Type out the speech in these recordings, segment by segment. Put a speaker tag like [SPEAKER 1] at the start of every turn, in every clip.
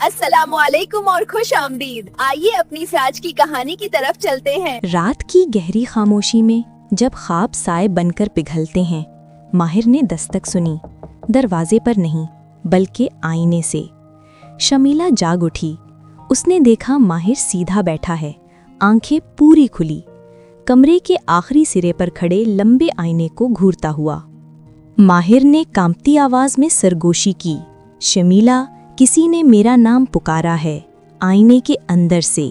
[SPEAKER 1] السلام علیکم اور خوش آمدید۔ آئیے اپنی آج کی کہانی کی طرف چلتے ہیں۔
[SPEAKER 2] رات کی گہری خاموشی میں جب خواب سائے بن کر پگھلتے ہیں، ماہر نے دستک سنی، دروازے پر نہیں بلکہ آئینے سے۔ شمیلہ جاگ اٹھی، اس نے دیکھا ماہر سیدھا بیٹھا ہے، آنکھیں پوری کھلی، کمرے کے آخری سرے پر کھڑے لمبے آئینے کو گھورتا ہوا۔ ماہر نے کانپتی آواز میں سرگوشی کی، شمیلہ، کسی نے میرا نام پکارا ہے آئینے کے اندر سے۔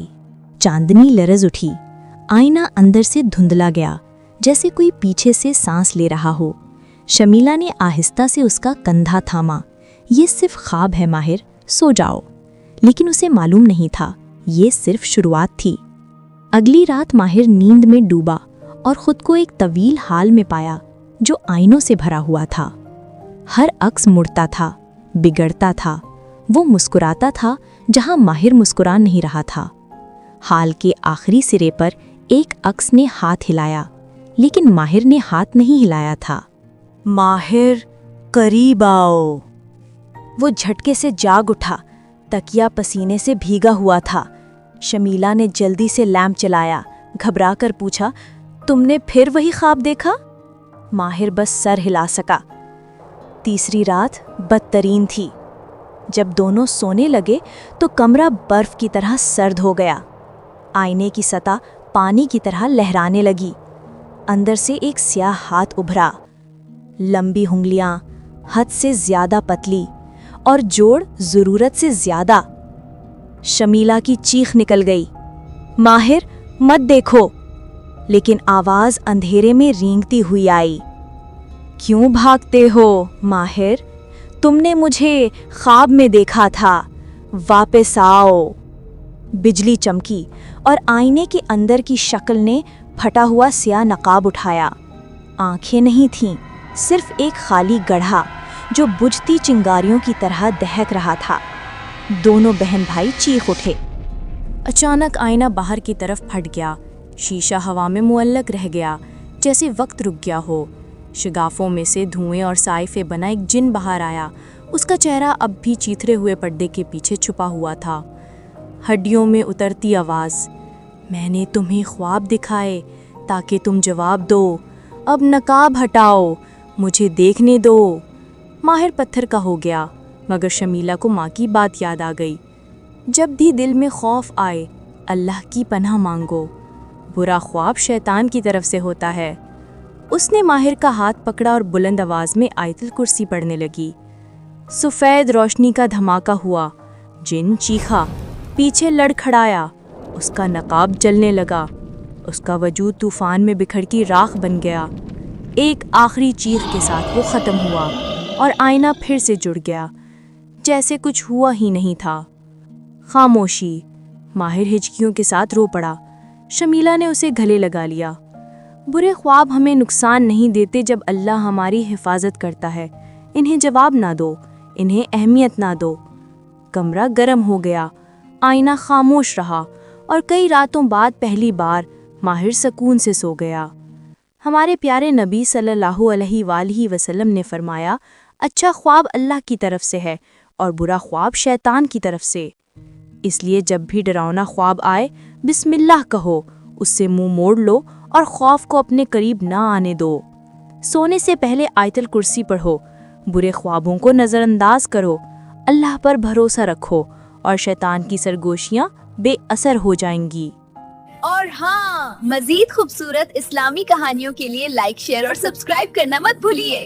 [SPEAKER 2] چاندنی لرز اٹھی، آئینہ اندر سے دھندلا گیا، جیسے کوئی پیچھے سے سانس لے رہا ہو۔ شمیلہ نے آہستہ سے اس کا کندھا تھاما۔ یہ صرف خواب ہے ماہر، سو جاؤ۔ لیکن اسے معلوم نہیں تھا، یہ صرف شروعات تھی۔ اگلی رات ماہر نیند میں ڈوبا اور خود کو ایک طویل حال میں پایا جو آئینوں سے بھرا ہوا تھا۔ ہر عکس مڑتا تھا، بگڑتا تھا، وہ مسکراتا تھا جہاں ماہر مسکرا نہیں رہا تھا۔ حال کے آخری سرے پر ایک عکس نے ہاتھ ہلایا، لیکن ماہر نے ہاتھ نہیں ہلایا تھا۔ ماہر، قریب آؤ۔ وہ جھٹکے سے جاگ اٹھا، تکیا پسینے سے بھیگا ہوا تھا۔ شمیلہ نے جلدی سے لیمپ چلایا، گھبرا کر پوچھا، تم نے پھر وہی خواب دیکھا؟ ماہر بس سر ہلا سکا۔ تیسری رات بدترین تھی۔ جب دونوں سونے لگے تو کمرہ برف کی طرح سرد ہو گیا۔ آئینے کی سطح پانی کی طرح لہرانے لگی۔ اندر سے ایک سیاہ ہاتھ ابھرا، لمبی ہنگلیاں، حد سے زیادہ پتلی، اور جوڑ ضرورت سے زیادہ۔ شمیلہ کی چیخ نکل گئی، ماہر مت دیکھو! لیکن آواز اندھیرے میں رینگتی ہوئی آئی، کیوں بھاگتے ہو ماہر؟ تم نے مجھے خواب میں دیکھا تھا، واپس آؤ۔ بجلی چمکی اور آئینے کے اندر کی شکل نے پھٹا ہوا سیاہ نقاب اٹھایا۔ آنکھیں نہیں تھیں، صرف ایک خالی گڑھا جو بجھتی چنگاریوں کی طرح دہک رہا تھا۔ دونوں بہن بھائی چیخ اٹھے۔ اچانک آئینہ باہر کی طرف پھٹ گیا، شیشہ ہوا میں معلق رہ گیا، جیسے وقت رک گیا ہو۔ شگافوں میں سے دھوئیں اور سائفے بنا ایک جن باہر آیا۔ اس کا چہرہ اب بھی چیتھرے ہوئے پردے کے پیچھے چھپا ہوا تھا۔ ہڈیوں میں اترتی آواز، میں نے تمہیں خواب دکھائے تاکہ تم جواب دو، اب نقاب ہٹاؤ، مجھے دیکھنے دو۔ ماہر پتھر کا ہو گیا، مگر شمیلہ کو ماں کی بات یاد آ گئی، جب بھی دل میں خوف آئے اللہ کی پناہ مانگو، برا خواب شیطان کی طرف سے ہوتا ہے۔ اس نے ماہر کا ہاتھ پکڑا اور بلند آواز میں آیت الکرسی پڑھنے لگی۔ سفید روشنی کا دھماکہ ہوا، جن چیخا، پیچھے لڑکھڑایا، اس کا نقاب جلنے لگا، اس کا وجود طوفان میں بکھر کی راکھ بن گیا۔ ایک آخری چیخ کے ساتھ وہ ختم ہوا اور آئینہ پھر سے جڑ گیا، جیسے کچھ ہوا ہی نہیں تھا۔ خاموشی۔ ماہر ہچکیوں کے ساتھ رو پڑا۔ شمیلہ نے اسے گلے لگا لیا۔ برے خواب ہمیں نقصان نہیں دیتے جب اللہ ہماری حفاظت کرتا ہے۔ انہیں جواب نہ دو، انہیں اہمیت نہ دو۔ کمرہ گرم ہو گیا، آئینہ خاموش رہا، اور کئی راتوں بعد پہلی بار ماہر سکون سے سو گیا۔ ہمارے پیارے نبی صلی اللہ علیہ وآلہ وسلم نے فرمایا، اچھا خواب اللہ کی طرف سے ہے اور برا خواب شیطان کی طرف سے۔ اس لیے جب بھی ڈراؤنا خواب آئے، بسم اللہ کہو، اس سے منہ موڑ لو اور خوف کو اپنے قریب نہ آنے دو۔ سونے سے پہلے آیت الکرسی پڑھو، برے خوابوں کو نظر انداز کرو، اللہ پر بھروسہ رکھو، اور شیطان کی سرگوشیاں بے اثر ہو جائیں گی۔
[SPEAKER 1] اور ہاں، مزید خوبصورت اسلامی کہانیوں کے لیے لائک، شیئر اور سبسکرائب کرنا مت بھولیے۔